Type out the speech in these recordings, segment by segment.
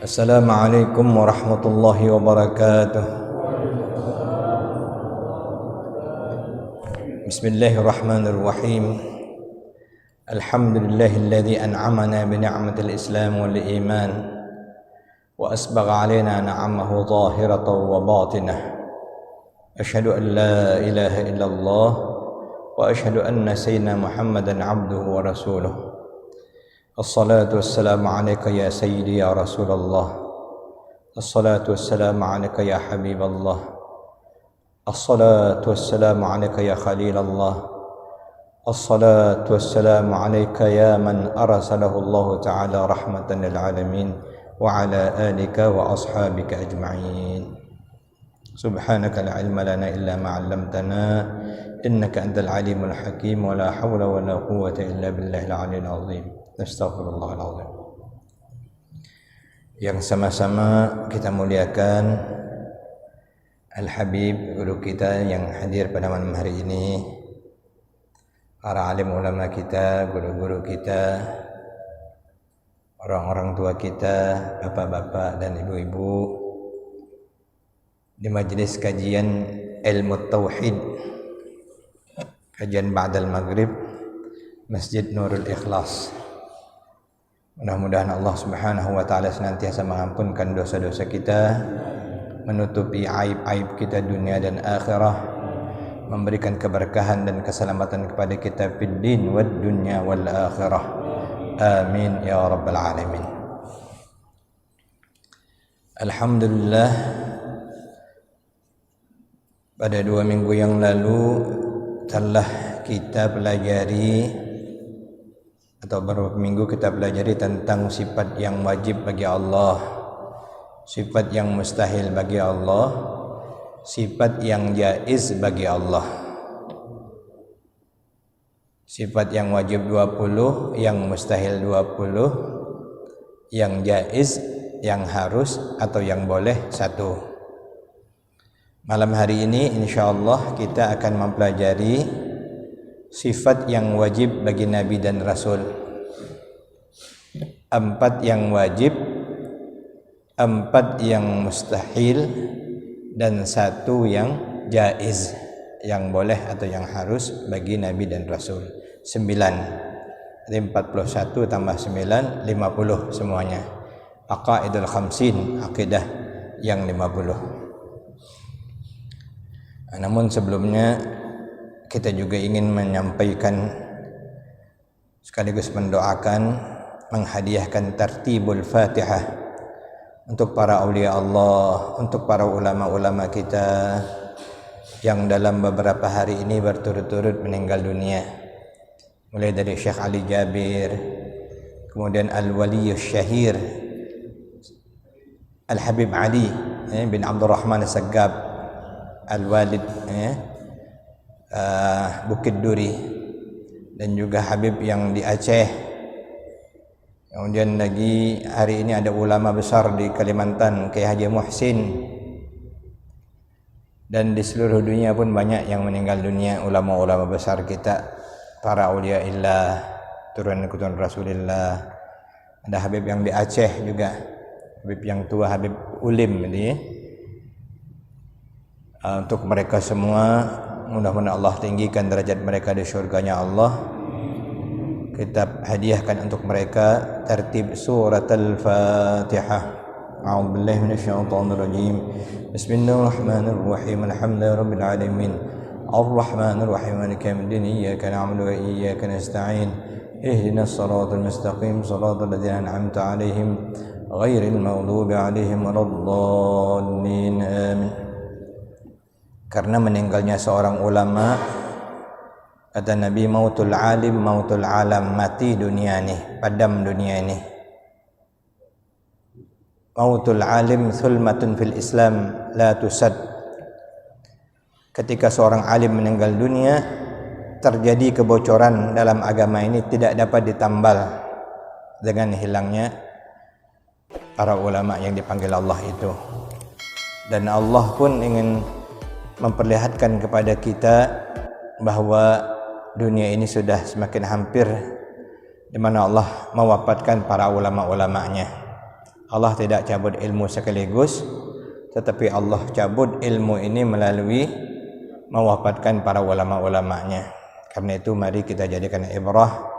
Assalamualaikum warahmatullahi wabarakatuh. Bismillahirrahmanirrahim. Alhamdulillahilladzi an'amana bi ni'matil Islam wal iman wa asbagha 'alaina ni'amahu zahiratan wa batinah. Asyhadu an la ilaha illallah wa asyhadu anna sayyidina Muhammadan 'abduhu wa rasuluh. Assalatu wassalamu alayka ya sayyidi ya Rasulullah. Assalatu wassalamu alayka ya Habiballah. Assalatu wassalamu alayka ya Khalilallah. Assalatu wassalamu alayka ya man arsalahu Allah ta'ala rahmatan lil alamin wa ala alika wa ashabika ajma'in. Subhanaka la ilma lana illa ma 'allamtana innaka antal alimul hakim wa la hawla wa la quwwata illa billahil aliyyil azim. Astaghfirullahaladzim. Yang sama-sama kita muliakan Al-Habib, guru kita yang hadir pada malam hari ini, para alim ulama kita, guru-guru kita, orang-orang tua kita, bapak-bapak dan ibu-ibu di majelis kajian ilmu tauhid, kajian ba'dal maghrib, Masjid Nurul Ikhlas. Mudah-mudahan Allah Subhanahu wa taala senantiasa mengampunkan dosa-dosa kita, menutupi aib-aib kita dunia dan akhirah, memberikan keberkahan dan keselamatan kepada kita fid din wad dunya wal akhirah. Amin ya rabbal alamin. Alhamdulillah, pada 2 minggu yang lalu telah kita pelajari, atau beberapa minggu kita pelajari tentang sifat yang wajib bagi Allah, sifat yang mustahil bagi Allah, sifat yang jaiz bagi Allah. Sifat yang wajib 20, yang mustahil 20, yang jaiz, yang harus atau yang boleh 1. Malam hari ini insyaallah kita akan mempelajari sifat yang wajib bagi Nabi dan Rasul. 4 yang wajib, 4 yang mustahil, dan 1 yang jaiz, yang boleh atau yang harus bagi Nabi dan Rasul. 9. Jadi 41 tambah 9, 50 semuanya. Aqaidul khamsin, akidah yang 50. Namun sebelumnya kita juga ingin menyampaikan sekaligus mendoakan, menghadiahkan tartibul Fatihah untuk para aulia Allah, untuk para ulama-ulama kita yang dalam beberapa hari ini berturut-turut meninggal dunia. Mulai dari Syekh Ali Jabir, kemudian Al-Waliyus Syahir Al-Habib Ali bin Abdurrahman As-Saggab Al-Walid Bukit Duri, dan juga Habib yang di Aceh. Kemudian lagi hari ini ada ulama besar di Kalimantan, Kiai Haji Muhsin, dan di seluruh dunia pun banyak yang meninggal dunia, ulama-ulama besar kita, para aulia illah, turunan Rasulullah. Ada Habib yang di Aceh juga, Habib yang tua, Habib Ulim ini. Untuk mereka semua, mudah-mudahan Allah tinggikan derajat mereka di syurganya Allah. Kita hadiahkan untuk mereka tertib surat Al-Fatihah. A'udzubillahi minasyaitonir rajim. Bismillahirrahmanirrahim. Alhamdulillahirabbil alamin. Arrahmanir rahim. Maliki yaumiddin. Iyyaka na'budu wa iyyaka nasta'in. Ihdinas siratal mustaqim. Shiratal ladzina an'amta 'alaihim ghairil maghdubi 'alaihim waladdallin. Amin. Karena meninggalnya seorang ulama, kata Nabi, mautul alim mautul alam, mati dunia ini, padam dunia ini. Mautul alim thulmatun fil Islam la tusad. Ketika seorang alim meninggal dunia, terjadi kebocoran dalam agama ini, tidak dapat ditambal dengan hilangnya para ulama yang dipanggil Allah itu. Dan Allah pun ingin memperlihatkan kepada kita bahwa dunia ini sudah semakin hampir di mana Allah mewafatkan para ulama-ulamanya. Allah tidak cabut ilmu sekaligus, tetapi Allah cabut ilmu ini melalui mewafatkan para ulama-ulamanya. Karena itu mari kita jadikan ibrah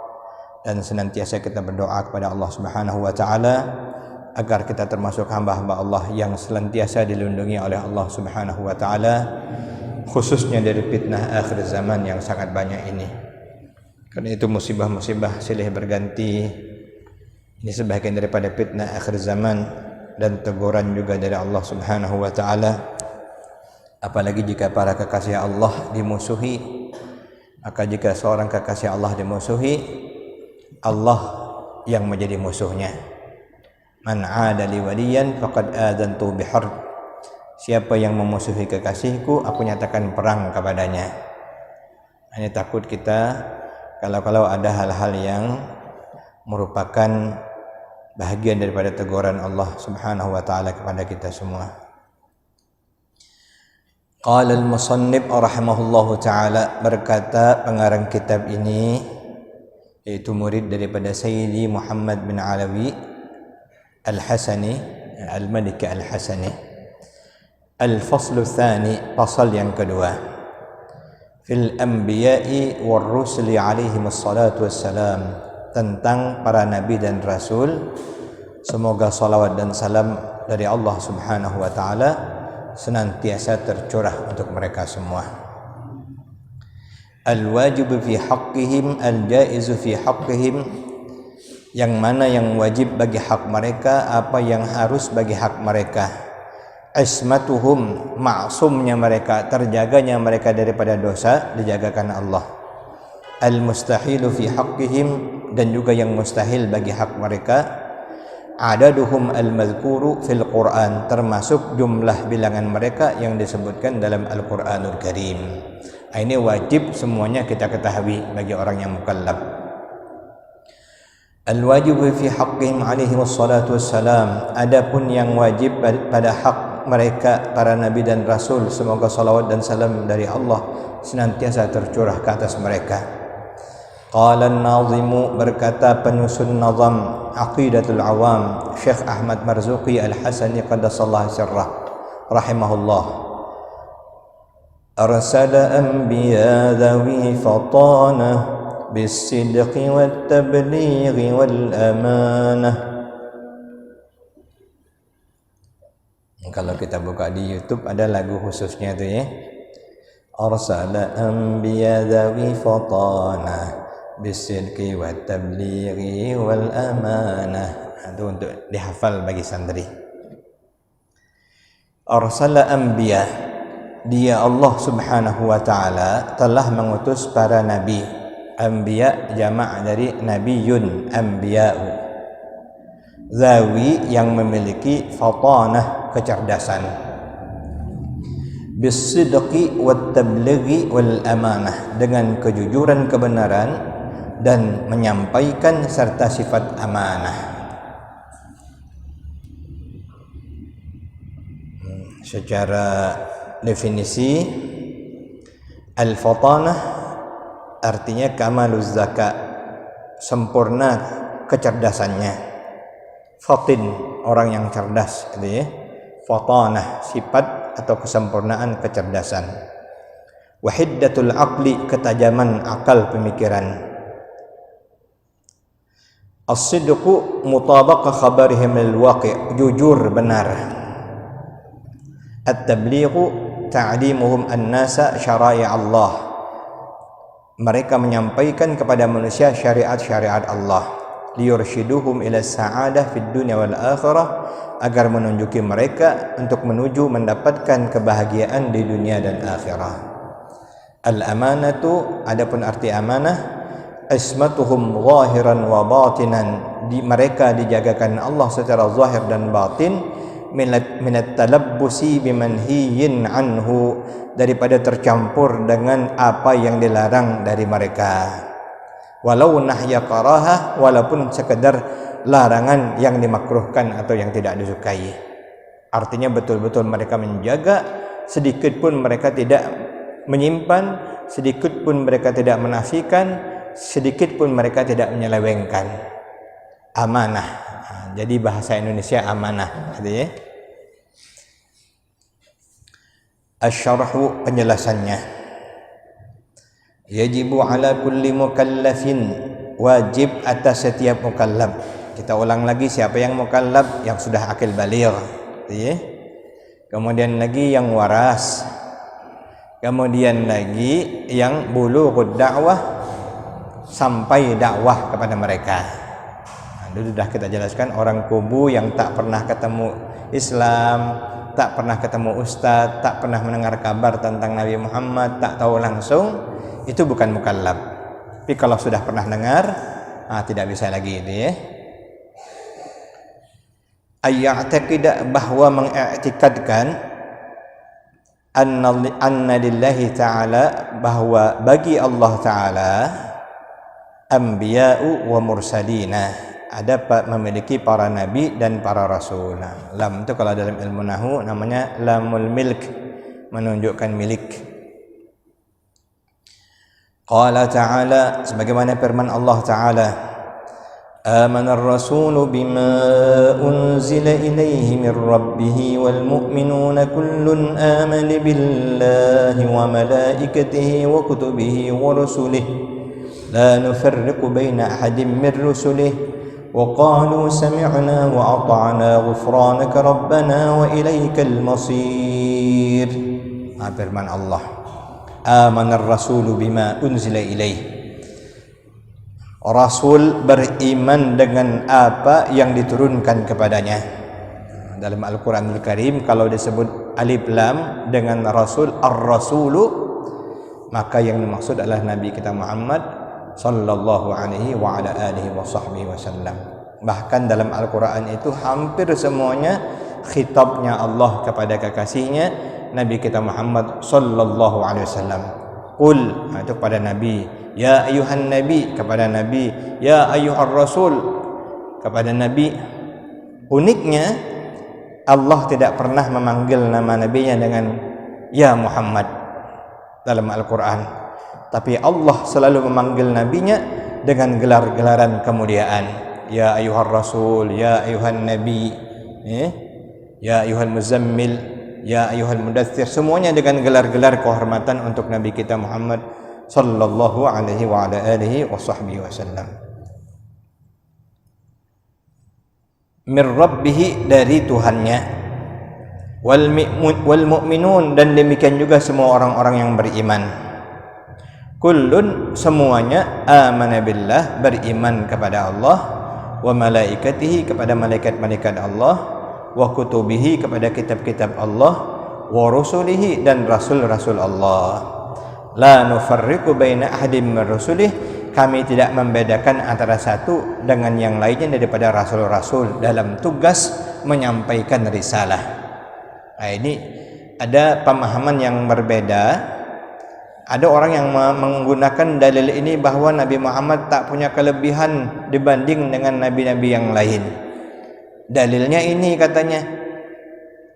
dan senantiasa kita berdoa kepada Allah Subhanahu wa taala agar kita termasuk hamba-hamba Allah yang senantiasa dilindungi oleh Allah Subhanahu wa taala, khususnya dari fitnah akhir zaman yang sangat banyak ini. Karena itu musibah-musibah silih berganti. Ini sebahagian daripada fitnah akhir zaman dan teguran juga dari Allah Subhanahu wa taala. Apalagi jika para kekasih Allah dimusuhi, maka jika seorang kekasih Allah dimusuhi, Allah yang menjadi musuhnya. Man 'ada li waliyan faqad adantu biharb. Siapa yang memusuhi kekasihku, aku nyatakan perang kepadanya. Hanya takut kita kalau ada hal-hal yang merupakan bahagian daripada teguran Allah Subhanahu wa taala kepada kita semua. Qala al-musannif rahimahullahu taala, berkata pengarang kitab ini, yaitu murid daripada Sayyidi Muhammad bin Alawi Al-Hasani Al-Maliki Al-Hasani, al-faslu tsani, pasal yang kedua, fil anbiya'i war rusuli alaihimus salatu wassalam, tentang para nabi dan rasul, semoga salawat dan salam dari Allah Subhanahu wa taala senantiasa tercurah untuk mereka semua. Al-wajib fi haqqihim, al-jaiz fi haqqihim, yang mana yang wajib bagi hak mereka, apa yang harus bagi hak mereka. Ismatuhum, maksumnya mereka, terjaganya mereka daripada dosa, dijagakan Allah. Al-mustahilu fi haqqihim, dan juga yang mustahil bagi hak mereka. Adaduhum al-madhkuru fil Quran, termasuk jumlah bilangan mereka yang disebutkan dalam Al-Quranul Karim. Ini wajib semuanya kita ketahui bagi orang yang mukallaf. Al-wajibu fi haqqihim alaihi wassalatu wassalam, adapun yang wajib pada hak mereka para nabi dan rasul, semoga salawat dan salam dari Allah senantiasa tercurah ke atas mereka. Qala an-nazimu, berkata penyusun nazam Aqidatul Awam, Syekh Ahmad Marzuqi Al-Hasani qaddasallahu sirrah rahimahullah, arsala anbiya dhawi fatana bis-sidqi wat-tablighi wal-amanah. Kalau kita buka di YouTube ada lagu khususnya tu ya. Arsala anbiya dhawi fatana bis-sidqi wat-tablighi wal-amanah. Itu untuk dihafal bagi santri. Arsala anbiya, dia Allah Subhanahu wa taala telah mengutus para nabi. Anbiya jamak dari nabiyun, anbiya'u. Zawi, yang memiliki fatanah, kecerdasan. Bis-sidqi wat-tablighi wal-amanah, dengan kejujuran, kebenaran dan menyampaikan serta sifat amanah. Secara definisi, al-fatanah artinya kamaluz zaka, sempurna kecerdasannya. Fatin, orang yang cerdas, gitu ya. Fatanah, sifat atau kesempurnaan kecerdasan. Wahiddatul aqli, ketajaman akal pemikiran. As-sidqu mutabaqah khabarihim al-waqi', jujur benar. At-tablighu ta'limuhum an-nasa syara'i' Allah, mereka menyampaikan kepada manusia syariat-syariat Allah. Liyurshiduhum ila sa'adah fid dunya wal akhirah, agar menunjuki mereka untuk menuju mendapatkan kebahagiaan di dunia dan akhirah. Al-amanatu, adapun arti amanah, ismatuhum zahiran wa batinan, mereka dijagakan Allah secara zahir dan batin. Minat talabbusi bimanhiyin anhu, daripada tercampur dengan apa yang dilarang dari mereka. Walau nahya karahah, walaupun sekedar larangan yang dimakruhkan atau yang tidak disukai. Artinya betul-betul mereka menjaga, sedikit pun mereka tidak menyimpan, sedikit pun mereka tidak menafikan, sedikit pun mereka tidak menyelewengkan. amanah. Jadi bahasa Indonesia amanah, gitu ya. Asy-syarhu penjelasannya. Yajibu ala kulli mukallafin, wajib atas setiap mukallaf. Kita ulang lagi, siapa yang mukallaf? Yang sudah akil baligh, gitu ya. Kemudian lagi yang waras. Kemudian lagi yang bulughud dakwah, sampai dakwah kepada mereka. Dulu sudah kita jelaskan, orang kubu yang tak pernah ketemu Islam, tak pernah ketemu ustaz, tak pernah mendengar kabar tentang Nabi Muhammad, tak tahu langsung, itu bukan mukallaf. Tapi kalau sudah pernah dengar, tidak bisa lagi itu ya. Ayya'taqida, bahwa mengiktikadkan anna lillahi ta'ala, bahwa bagi Allah ta'ala anbiya'u wa mursalina, ada memiliki para nabi dan para rasul. Lam itu kalau dalam ilmu nahwu namanya lamul milk, menunjukkan milik. Qala ta'ala, sebagaimana firman Allah ta'ala, آمن الرسول بما أنزل إليه من ربه والمؤمنون كل آمن بالله وملائكته وكتبه ورسله لا نفرق بين أحد من رسله وقالوا سمعنا وأطعنا غفرانك ربنا وإليك المصير. Firman Allah, آمن الرسول بما أنزل إليه, Rasul beriman dengan apa yang diturunkan kepadanya. Dalam Al-Quranul Karim kalau disebut alif lam dengan Rasul, ar-rasulu, maka yang dimaksud adalah Nabi kita Muhammad sallallahu alaihi wa ala alihi wa sahbihi wasallam. Bahkan dalam Al-Quran itu hampir semuanya khitabnya Allah kepada kekasihnya Nabi kita Muhammad sallallahu alaihi wasallam. Qul, itu kepada Nabi, ya ayuhan nabi, kepada Nabi, ya ayuhar rasul, kepada Nabi. Uniknya Allah tidak pernah memanggil nama nabinya dengan ya Muhammad dalam Al-Quran, tapi Allah selalu memanggil nabinya dengan gelar-gelaran kemuliaan. Ya ayuhar rasul, ya ayuhan nabi, ya ayuhal muzammil, ya ayuhal mudaththir, semuanya dengan gelar-gelar kehormatan untuk Nabi kita Muhammad sallallahu alaihi wa ala alihi wa sahbihi wasallam. Min rabbih, dari Tuhannya, wal mu'minun, dan demikian juga semua orang-orang yang beriman. Kullun, semuanya, amana billah, beriman kepada Allah, wa malaikatihi, kepada malaikat-malaikat Allah, wa kutubihi, kepada kitab-kitab Allah, wa rusulihi, dan rasul-rasul Allah. La nufarriqu baina ahadin min rusulih, kami tidak membedakan antara satu dengan yang lainnya daripada rasul-rasul dalam tugas menyampaikan risalah. Nah, ini ada pemahaman yang berbeda. Ada orang yang menggunakan dalil ini bahwa Nabi Muhammad tak punya kelebihan dibanding dengan nabi-nabi yang lain. Dalilnya ini katanya,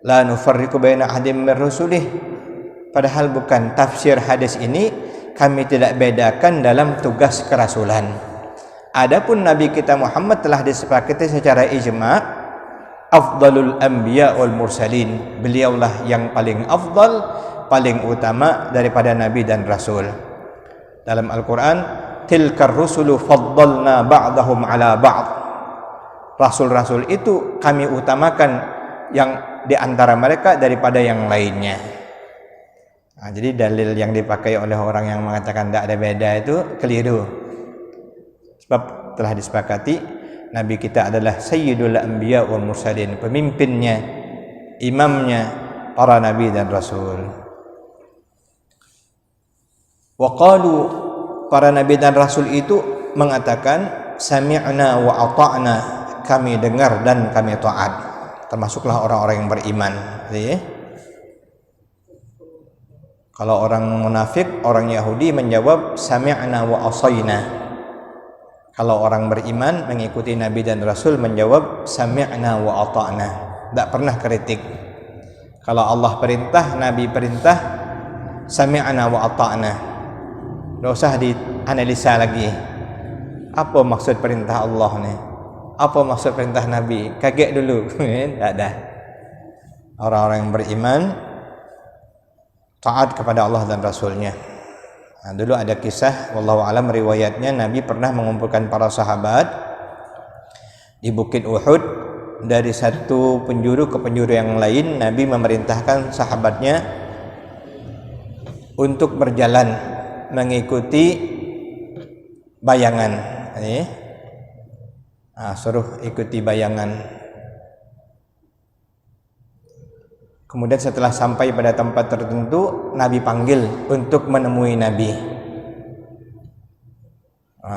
la nufarriqu baina ahadin min rusulih. Padahal bukan. Tafsir hadis ini kami tidak bedakan dalam tugas kerasulan. Adapun Nabi kita Muhammad telah disepakati secara ijma' afdalul anbiya wal mursalin. Beliaulah yang paling afdal, paling utama daripada nabi dan rasul. Dalam Al-Quran, tilkar rusulu faddalna ba'dahum ala ba'd. Rasul-rasul itu kami utamakan yang di antara mereka daripada yang lainnya. Nah, jadi dalil yang dipakai oleh orang yang mengatakan tidak ada beda itu keliru. Sebab telah disepakati Nabi kita adalah sayyidul anbiya wal mursalin, pemimpinnya, imamnya para nabi dan rasul. Wa qalu, para nabi dan rasul itu mengatakan sami'na wa ata'na, kami dengar dan kami taat. Termasuklah orang-orang yang beriman. Kalau orang munafik, orang Yahudi menjawab sami'na wa asayna. Kalau orang beriman mengikuti Nabi dan Rasul menjawab sami'na wa ata'na. Tidak pernah kritik. Kalau Allah perintah, Nabi perintah, sami'na wa ata'na. Tidak usah dianalisa lagi. Apa maksud perintah Allah nih? Apa maksud perintah Nabi? Kaget dulu. Tak ada. Orang-orang yang beriman taat kepada Allah dan Rasulnya. Nah, dulu ada kisah, wallahu alam riwayatnya, Nabi pernah mengumpulkan para sahabat di Bukit Uhud. Dari satu penjuru ke penjuru yang lain, Nabi memerintahkan sahabatnya untuk berjalan mengikuti bayangan. Suruh ikuti bayangan. Kemudian setelah sampai pada tempat tertentu, Nabi panggil untuk menemui Nabi.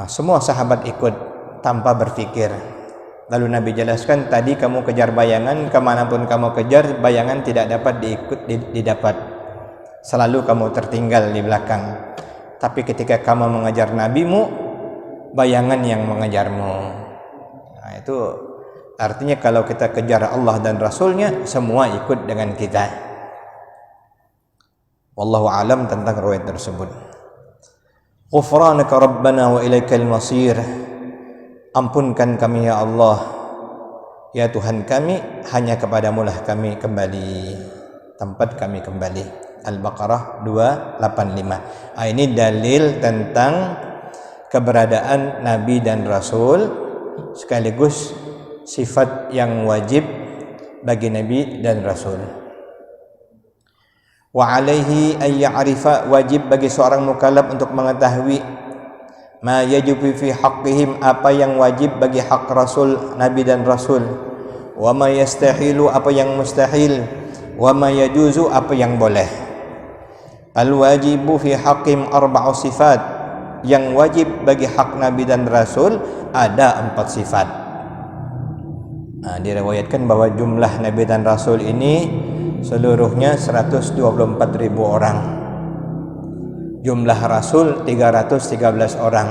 Semua sahabat ikut tanpa berpikir. Lalu Nabi jelaskan, tadi kamu kejar bayangan, kemanapun kamu kejar, bayangan tidak dapat didapat. Selalu kamu tertinggal di belakang. Tapi ketika kamu mengejar Nabimu, bayangan yang mengejarmu. Nah, itu artinya kalau kita kejar Allah dan Rasulnya, semua ikut dengan kita. Wallahu alam tentang riwayat tersebut. Ghufranaka Rabbana wa ilaikal masir. Ampunkan kami ya Allah, ya Tuhan kami, hanya kepadamu lah kami kembali, tempat kami kembali. Al-Baqarah 285. Ini dalil tentang keberadaan Nabi dan Rasul, sekaligus sifat yang wajib bagi Nabi dan Rasul. Wa alaihi ay ya'rifa, wajib bagi seorang mukallaf untuk mengetahui ma yajibu fi haqqihim, apa yang wajib bagi hak Rasul, Nabi dan Rasul. Wa ma yastahilu, apa yang mustahil. Wa ma yajuzu, apa yang boleh. Al wajibu fi haqqihim arba'u sifat, yang wajib bagi hak Nabi dan Rasul ada 4 sifat. Diriwayatkan bahwa jumlah Nabi dan Rasul ini seluruhnya 124.000 orang. Jumlah Rasul 313 orang.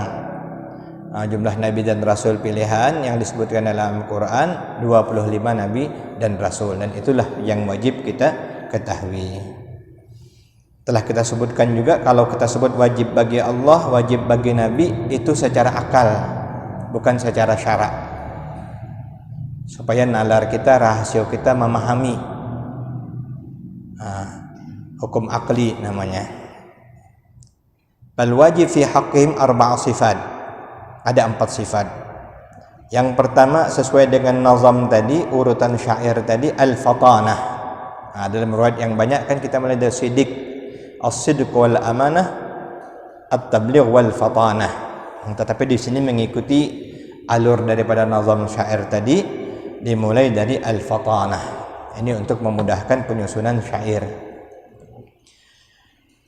Jumlah Nabi dan Rasul pilihan yang disebutkan dalam Al-Quran 25 Nabi dan Rasul, dan itulah yang wajib kita ketahui. Telah kita sebutkan juga, kalau kita sebut wajib bagi Allah, wajib bagi Nabi, itu secara akal, bukan secara syarak, supaya nalar kita, rasio kita memahami. Hukum akli namanya. Bal wajib fi haqqihim arba'u sifat, ada 4 sifat. Yang pertama, sesuai dengan nazam tadi, urutan syair tadi, al-fatanah. Dalam riwayat yang banyak kan kita mulai dari sidik, as-sidq wal amanah, at-tabligh wal fatanah. Tetapi di sini mengikuti alur daripada nazam syair tadi, dimulai dari al-fatanah. Ini untuk memudahkan penyusunan syair.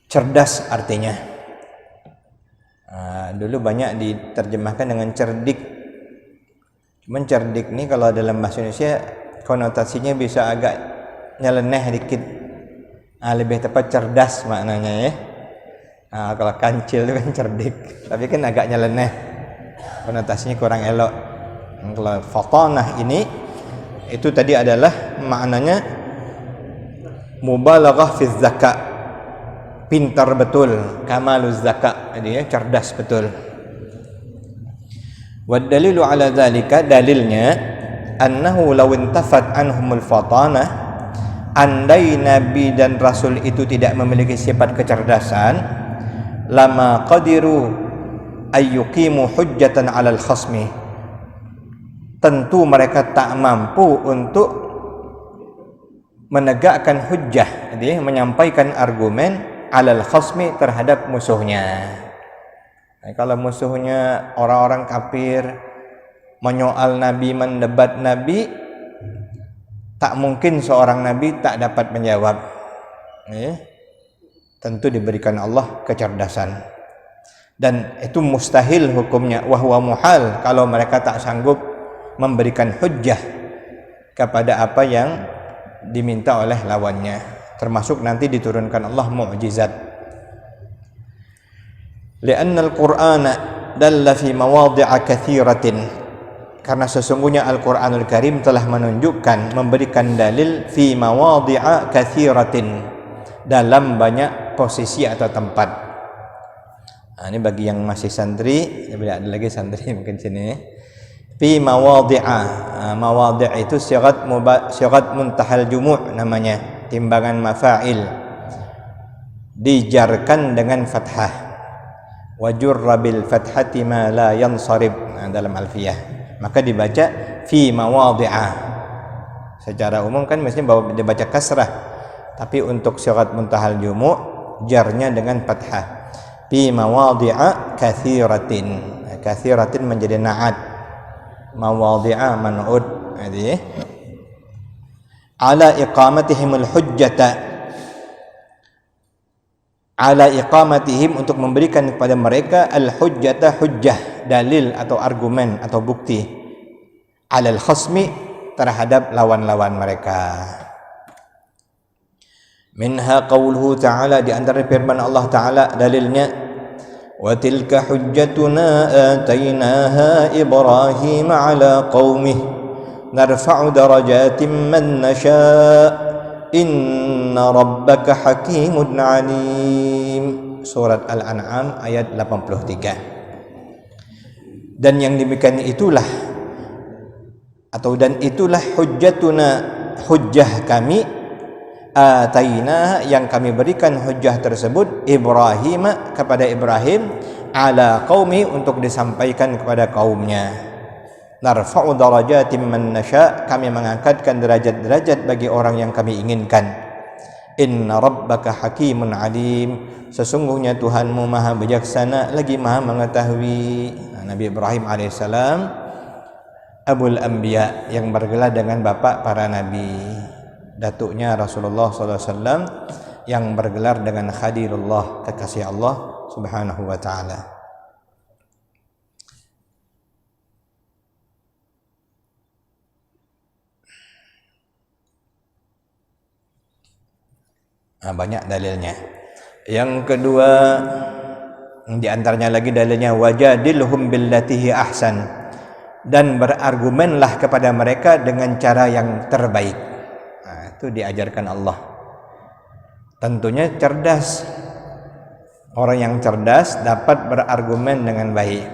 Cerdas artinya. Dulu banyak diterjemahkan dengan cerdik. Cuman cerdik ini kalau dalam bahasa Indonesia konotasinya bisa agak nyeleneh dikit. Lebih tepat cerdas maknanya ya. Kalau kancil itu kan cerdik, tapi kan agak nyeleneh, konotasinya kurang elok. Kalau fatanah ini, itu tadi adalah maknanya mubalaghah fi zakat, pintar betul, kamaluz zakat, jadi ya, cerdas betul. Wad dalilu ala dzalika, dalilnya annahu law intafat anhumul fatanah, andai Nabi dan Rasul itu tidak memiliki sifat kecerdasan, lama qadiru ayyuqimu hujjatan 'alal khasmi, tentu mereka tak mampu untuk menegakkan hujjah, jadi menyampaikan argumen 'alal khasmi, terhadap musuhnya. Kalau musuhnya orang-orang kafir menyoal Nabi, mendebat Nabi, tak mungkin seorang Nabi tak dapat menjawab. Tentu diberikan Allah kecerdasan, dan itu mustahil hukumnya, wahwa muhal, kalau mereka tak sanggup memberikan hujjah kepada apa yang diminta oleh lawannya, termasuk nanti diturunkan Allah mukjizat. Li'anna al-Qur'ana dalla fi mawadhi'a katsiratin, karena sesungguhnya Al-Qur'anul Karim telah menunjukkan, memberikan dalil fi mawadhi'a katsiratin, dalam banyak posisi atau tempat. Ini bagi yang masih santri, tidak ada lagi santri mungkin sini. fi mawadhi'a. Mawadhi' itu syigat muntahal jumu' namanya, timbangan mafa'il, dijarkan dengan fathah. Wa jurra bil fathati ma la yansarib, dalam alfiyah. Maka dibaca fi mawadhi'a. Secara umum kan mestinya dibaca kasrah, tapi untuk syigat muntahal jumu' jarnya dengan fathah. Fi mawadhi'a katsiratin. Katsiratin menjadi na'at, mawadhi'a man'ud. Jadi ala iqamatihimul hujjata, ala iqamatihim, untuk memberikan kepada mereka al hujjata, hujjah, dalil atau argumen atau bukti, alal khasmi, terhadap lawan-lawan mereka. Minha qauluhu ta'ala, di antara firman Allah Ta'ala dalilnya, wa tilka hujjatuna atainaha Ibrahim ala qaumih narfa'u darajatin man nasha' inna rabbaka hakimun alim. Surat Al-An'am ayat 83. Dan yang demikian itulah, atau dan itulah hujjatuna, hujjah kami, ataina, yang kami berikan hujjah tersebut, Ibrahim, kepada Ibrahim, ala qaumi, untuk disampaikan kepada kaumnya. Narfa'u darajatin man nasha', kami mengangkatkan derajat-derajat bagi orang yang kami inginkan. Inna rabbaka hakimun alim, sesungguhnya Tuhanmu maha bijaksana lagi maha mengetahui. Nabi Ibrahim alaihissalam Abul Anbiya, yang bergelar dengan bapak para nabi, datuknya Rasulullah SAW, yang bergelar dengan Khalilullah, kekasih Allah Subhanahu wa ta'ala. Banyak dalilnya. Yang kedua, di antaranya lagi dalilnya, wajadilhum billatihi ahsan, dan berargumenlah kepada mereka dengan cara yang terbaik. Itu diajarkan Allah. Tentunya cerdas. Orang yang cerdas dapat berargumen dengan baik.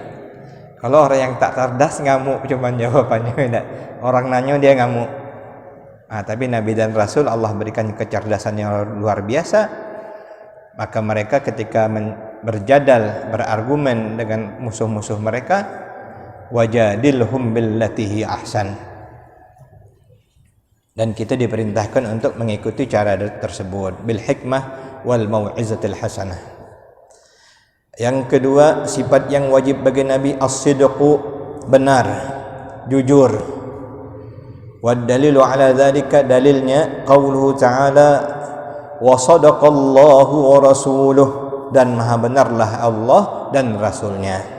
Kalau orang yang tak cerdas ngamuk cuman jawabannya, tidak. Orang nanya dia ngamuk. Tapi Nabi dan Rasul Allah berikan kecerdasan yang luar biasa. Maka mereka ketika berjadal, berargumen dengan musuh-musuh mereka, wajadilhum billatihi ahsan, dan kita diperintahkan untuk mengikuti cara tersebut, bil hikmah wal mau'izatil hasanah. Yang kedua, sifat yang wajib bagi Nabi, as-sidqu, benar, jujur. Wad dalilu ala dzalika, dalilnya qauluhu ta'ala, wa sadaqallahu wa rasuluh, dan maha benarlah Allah dan Rasulnya.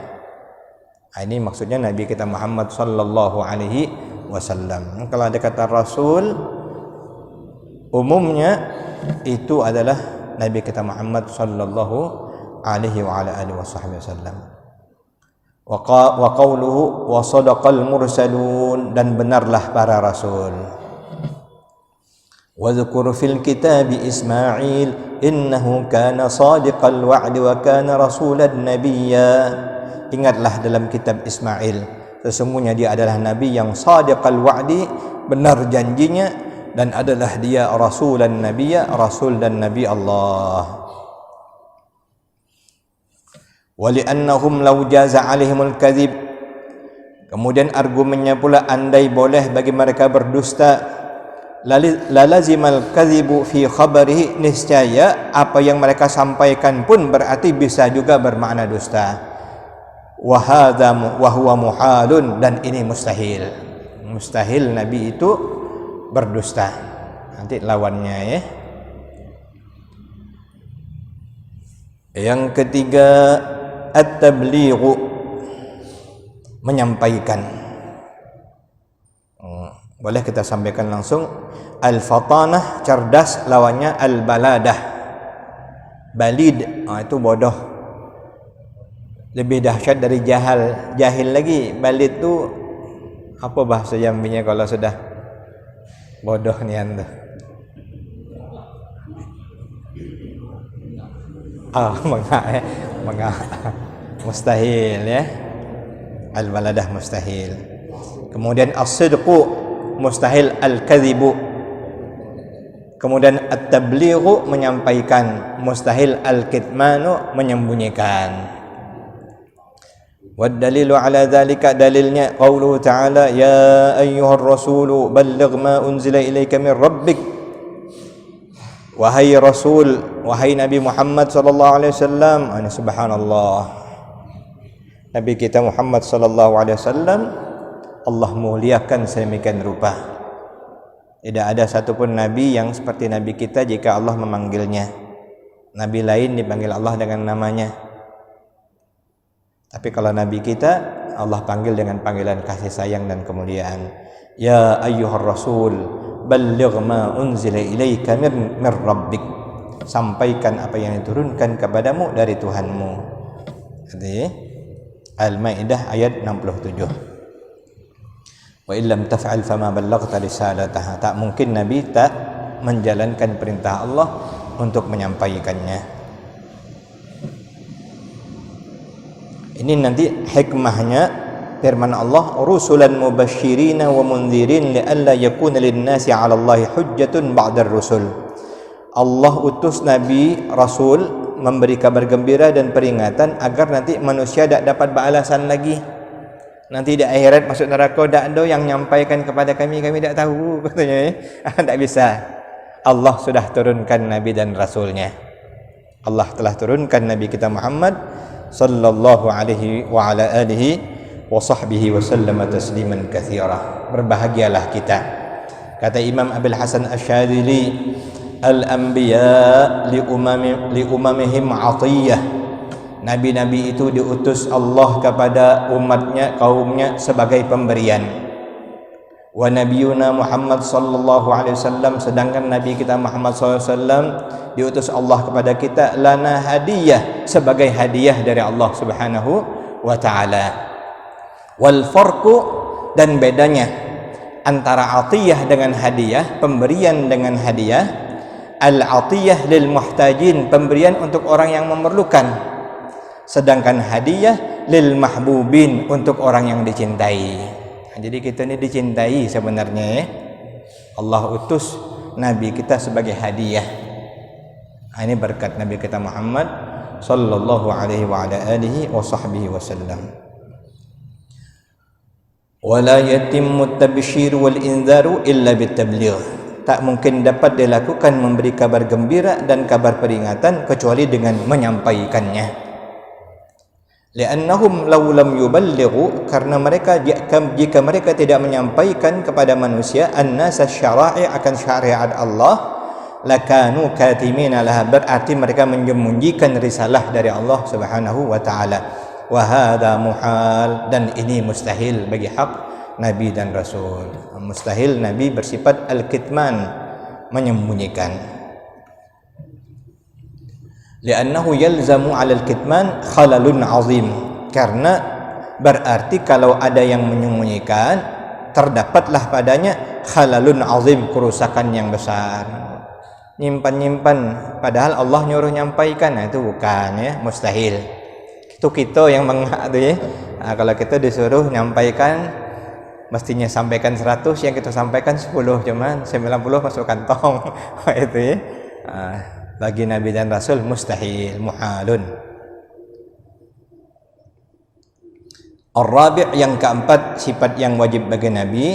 Ini maksudnya Nabi kita Muhammad sallallahu alaihi wasallam. Kalau ada kata Rasul, umumnya itu adalah Nabi kita Muhammad sallallahu alaihi wa ala alihi wasallam. Wa qauluhu wa sadaqal mursalun, dan benarlah para rasul. Wa dzkur fil kitabi Ismail innahu kana sadiqal wa'di wa kana rasulan nabiyya. Ingatlah dalam kitab Ismail, sesungguhnya dia adalah nabi yang sadiqal wa'di, benar janjinya, dan adalah dia rasulan nabiyya, rasul dan nabi Allah. Wali'annahum law jaza 'alaihimul kadhib, kemudian argumennya pula, andai boleh bagi mereka berdusta, lalazimal kadhibu fi khabarihi, niscaya apa yang mereka sampaikan pun berarti bisa juga bermakna dusta. Wa hadza wa huwa muhalun, dan ini mustahil. Mustahil Nabi itu berdusta. Nanti lawannya ya. Yang ketiga, at-tablighu, menyampaikan. Boleh kita sampaikan langsung. Al-fatanah, cerdas, lawannya al-baladah, balid, itu bodoh. Lebih dahsyat dari jahal. Jahil lagi, balid tu apa bahasa Jambinya kalau sudah bodoh ni anda? Mustahil ya. Al-baladah mustahil. Kemudian as-sidqu mustahil al-kadhibu. Kemudian at-tablighu menyampaikan, mustahil al-kitmanu menyembunyikan. Wad dalilu ala dzalika, dalilnya qauluhu ta'ala ya ayyuhar rasulu balligh ma unzila ilaika min rabbik. Wahai rasul, wahai Nabi Muhammad sallallahu alaihi wasallam, subhanallah, Nabi kita Muhammad sallallahu alaihi wasallam Allah muliakan sedemikian rupa. Tidak ada satupun nabi yang seperti nabi kita jika Allah memanggilnya. Nabi lain dipanggil Allah dengan namanya. Tapi kalau nabi kita Allah panggil dengan panggilan kasih sayang dan kemuliaan. Ya ayyuhar rasul balligh ma unzila ilaika min rabbik. Sampaikan apa yang diturunkan kepadamu dari Tuhanmu. Jadi Al-Maidah ayat 67. Wa illam taf'al fama ballaghta risalataha. Tak mungkin nabi tak menjalankan perintah Allah untuk menyampaikannya. Ini nanti hikmahnya firman Allah, rusulan mubashshirina wa mundhirin li'alla yakuna lin-nasi 'ala Allahi hujjatun ba'da ar-rusul. Allah utus nabi rasul memberi kabar gembira dan peringatan agar nanti manusia tak dapat beralasan lagi. Nanti di akhirat masuk neraka tak ada yang nyampaikan kepada kami tak tahu katanya. Tak bisa. Allah sudah turunkan nabi dan rasulnya. Allah telah turunkan nabi kita Muhammad sallallahu alaihi wa ala alihi wa sahbihi wa sallama tasliman katsira. Berbahagialah kita. Kata Imam Abil Hasan Asy-Syadzili, al-anbiya li umamihim 'atiyah. Nabi-nabi itu diutus Allah kepada umatnya, kaumnya sebagai pemberian. Wa nabiyuna Muhammad sallallahu alaihi wasallam, sedangkan nabi kita Muhammad sallallahu alaihi wasallam diutus Allah kepada kita lana hadiyah, sebagai hadiah dari Allah Subhanahu wa taala. Wal farqu, dan bedanya antara atiyah dengan hadiah, pemberian dengan hadiah. Al atiyah lil muhtajin, pemberian untuk orang yang memerlukan, sedangkan hadiah lil mahbubin, untuk orang yang dicintai. Jadi kita ini dicintai sebenarnya. Allah utus nabi kita sebagai hadiah. Ini berkat nabi kita Muhammad sallallahu alaihi wa ala alihi wa sahbihi wasallam. Wala yatimmu at-tabshir wal inzaru illa bit-tabligh. Tak mungkin dapat dilakukan memberi kabar gembira dan kabar peringatan kecuali dengan menyampaikannya. Li'annahum law lam yuballighu, karena mereka jika mereka tidak menyampaikan kepada manusia an-nasa syara'i, akan syariat Allah, lakanu katimina laha, berarti mereka menyembunyikan risalah dari Allah Subhanahu wa taala. Wa hadza muhal, dan ini mustahil bagi hak nabi dan rasul. Mustahil nabi bersifat al-kitman, menyembunyikan. Li'annahu yalzamu 'ala al-kitman khalalun 'azim, karena berarti kalau ada yang menyembunyikan terdapatlah padanya khalalun 'azim, kerusakan yang besar. Nyimpan-nyimpan padahal Allah nyuruh nyampaikan, itu bukan ya, mustahil. Itu kita yang bengak tu ya. Kalau kita disuruh nyampaikan mestinya sampaikan 100, yang kita sampaikan 10, cuman 90 masuk kantong. Itu ya. Bagi nabi dan rasul mustahil, muhalun. Ar-rabi', yang keempat, sifat yang wajib bagi nabi,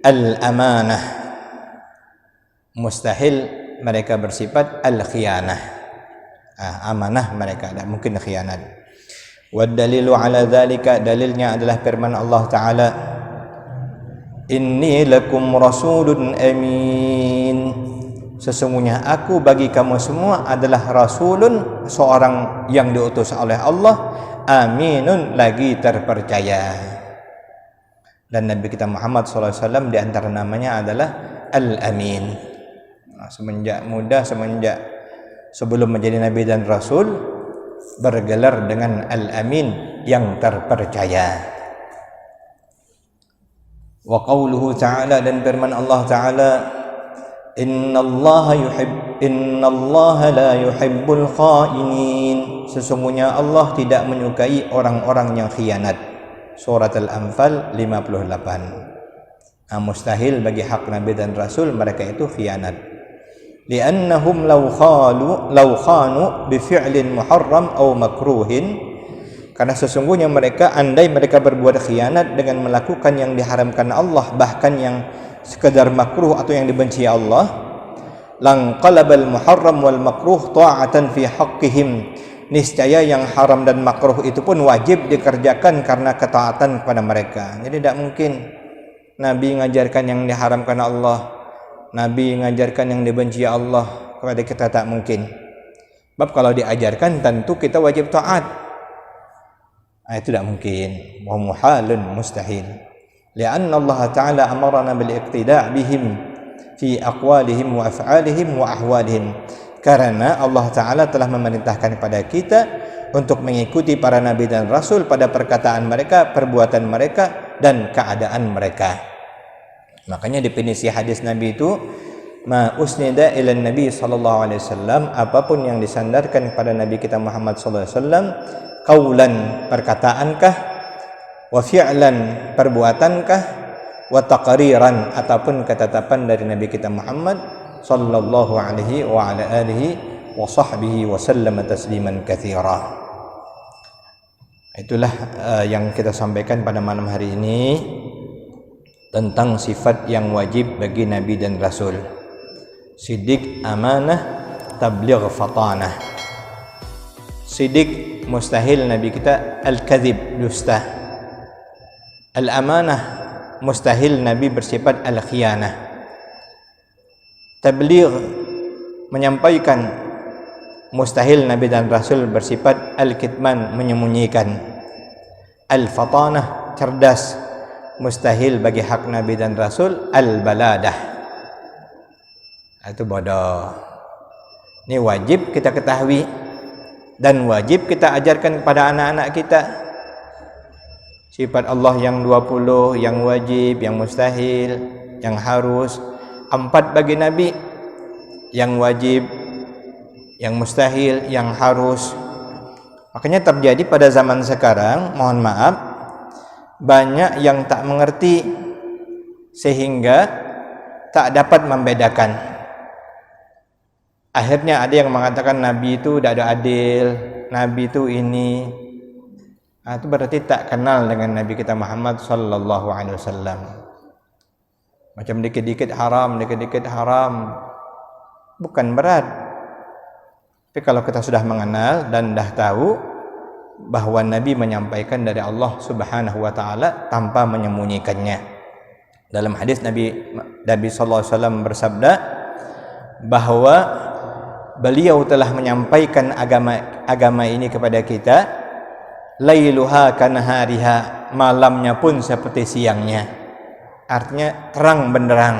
al-amanah. Mustahil mereka bersifat al-khiyanah. Amanah mereka, tak mungkin khianat. Wad dalilu ala dzalika, dalilnya adalah firman Allah taala, inni lakum rasulun amin. Sesungguhnya aku bagi kamu semua adalah rasulun, seorang yang diutus oleh Allah, aminun, lagi terpercaya. Dan Nabi kita Muhammad SAW di antara namanya adalah Al-Amin. Semenjak muda, sebelum menjadi Nabi dan Rasul, bergelar dengan Al-Amin, yang terpercaya. Wa qauluhu ta'ala, dan firman Allah Ta'ala, Innallaha la yuhibbul kha'inin. Sesungguhnya Allah tidak menyukai orang-orang yang khianat. surat Al-Anfal 58. Mustahil bagi hak Nabi dan Rasul mereka itu khianat. Li'annahum law khanu bi fi'lin muharram aw makruhin, karena sesungguhnya mereka, andai mereka berbuat khianat dengan melakukan yang diharamkan Allah, bahkan yang sekedar makruh atau yang dibenci Allah, langqalabal muharram wal makruh ta'atan fi haqqihim, niscaya yang haram dan makruh itu pun wajib dikerjakan karena ketaatan kepada mereka. Jadi tidak mungkin Nabi mengajarkan yang diharamkan Allah, Nabi mengajarkan yang dibenci Allah kepada kita, tak mungkin. Sebab kalau diajarkan tentu kita wajib taat. Itu tidak mungkin. Wa muhalun, mustahil. Lianna Allah Ta'ala amarana bil iqtida' bihim fi aqwalihim wa af'alihim wa ahwalihim. Karena Allah Ta'ala telah memerintahkan kepada kita untuk mengikuti para nabi dan rasul pada perkataan mereka, perbuatan mereka, dan keadaan mereka. Makanya definisi hadis Nabi itu ma usnida ila Nabi sallallahu alaihi wasallam, apapun yang disandarkan kepada Nabi kita Muhammad sallallahu alaihi wasallam, qaulan, perkataankah, wa fi'lan, perbuatankah, wa taqriran, ataupun ketetapan dari Nabi kita Muhammad sallallahu alaihi wa ala alihi wa sahbihi wa sallam tasliman katsira. Itulah yang kita sampaikan pada malam hari ini tentang sifat yang wajib bagi Nabi dan Rasul. Sidik, amanah, tabligh, fatanah. Sidik, mustahil Nabi kita al-kadhib, dusta. Al-amanah, mustahil Nabi bersifat al-khiyanah. Tabligh, menyampaikan, mustahil Nabi dan Rasul bersifat al-kitman, menyembunyikan. Al-fatanah, cerdas, mustahil bagi hak Nabi dan Rasul al-baladah, itu bodoh. Ini wajib kita ketahui dan wajib kita ajarkan kepada anak-anak kita. Sifat Allah yang 20, yang wajib, yang mustahil, yang harus. 4 bagi Nabi, yang wajib, yang mustahil, yang harus. Makanya terjadi pada zaman sekarang, mohon maaf, banyak yang tak mengerti sehingga tak dapat membedakan. Akhirnya ada yang mengatakan Nabi itu tidak ada adil, Nabi itu ini. Itu berarti tak kenal dengan Nabi kita Muhammad sallallahu alaihi wasallam. Macam dikit-dikit haram, dikit-dikit haram. Bukan berat. Tapi kalau kita sudah mengenal dan dah tahu bahwa Nabi menyampaikan dari Allah Subhanahu wa taala tanpa menyembunyikannya. Dalam hadis Nabi sallallahu alaihi wasallam bersabda bahwa beliau telah menyampaikan agama ini kepada kita, lailuha kanahariha, malamnya pun seperti siangnya. Artinya terang benderang.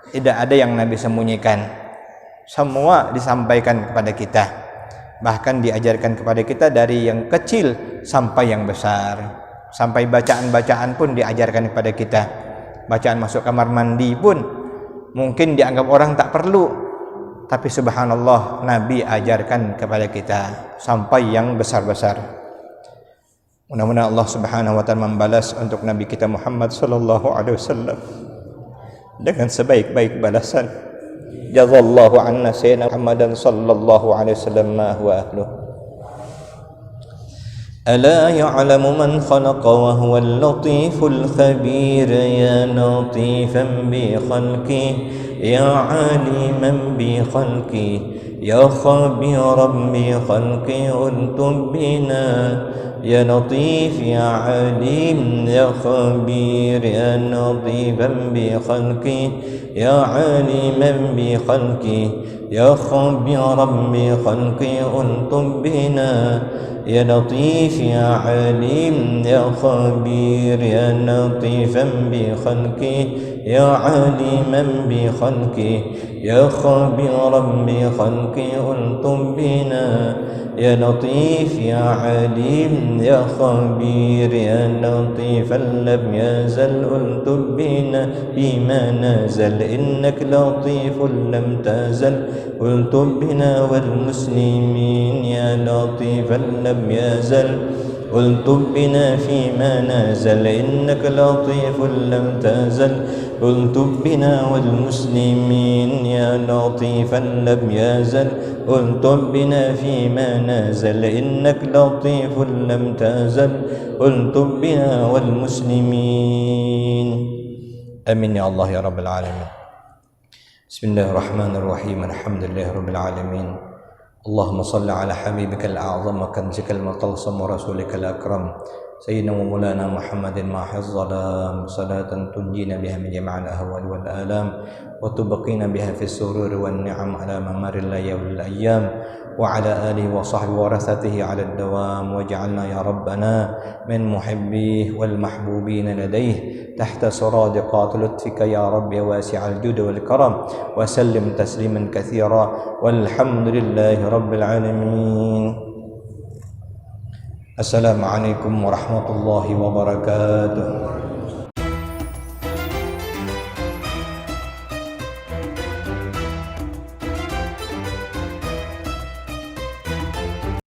Tidak ada yang Nabi sembunyikan. Semua disampaikan kepada kita. Bahkan diajarkan kepada kita dari yang kecil sampai yang besar. Sampai bacaan-bacaan pun diajarkan kepada kita. Bacaan masuk kamar mandi pun mungkin dianggap orang tak perlu, tapi subhanallah Nabi ajarkan kepada kita sampai yang besar-besar. Mudah-mudahan Allah Subhanahu wa taala membalas untuk Nabi kita Muhammad sallallahu alaihi wasallam dengan sebaik-baik balasan. Jazallahu anna sayyidina Muhammadan sallallahu alaihi wasallam ma huwa ahluh. Ala ya'lamu man khalaqa wa huwa al-latiful khabir, ya latifan bi khalqi, ya aliman bi khalqi, ya khabiran bi khalqi, untum bina, ya latif ya alim ya khabir, ya latifan bi khalqi, ya aliman bi khalqi, ya khabiran bi khalqi, untum bina, ya latif ya alim ya khabir, ya latifan bi khalqi, ya aliman bi khalqi, ya khabiran bi khalqi, untum bina, ya latif ya alim ya khabir, ya latifan lam yazal, untum bina bima nazal, innak latifun lam tazal, untum bina wal muslimin, ya latifan lam yazal, الطب بنا فيما نزل إنك لطيف لم تزل الطب بنا والمسلمين يا لطيفا لم يزل الطب بنا فيما نزل إنك لطيف لم تزل الطب بنا والمسلمين آمين يا الله يا رب العالمين. بسم الله الرحمن الرحيم الحمد لله رب العالمين اللهم صل على حبيبك الأعظم وكنزك المطلسم ورسولك الأكرم سيدنا ومولانا محمد مع الظلام صلاة تنجينا بها من جميع الأهوال والآلام وتبقينا بها في السرور والنعم على ممر الليالي والأيام وعلى آله وصحبه ورثته على الدوام واجعلنا يا ربنا من محبيه والمحبوبين لديه تحت سرادقات لطفك يا رب يا واسع الجود والكرم وسلم تسليما كثيرا والحمد لله رب العالمين. السلام عليكم ورحمة الله وبركاته.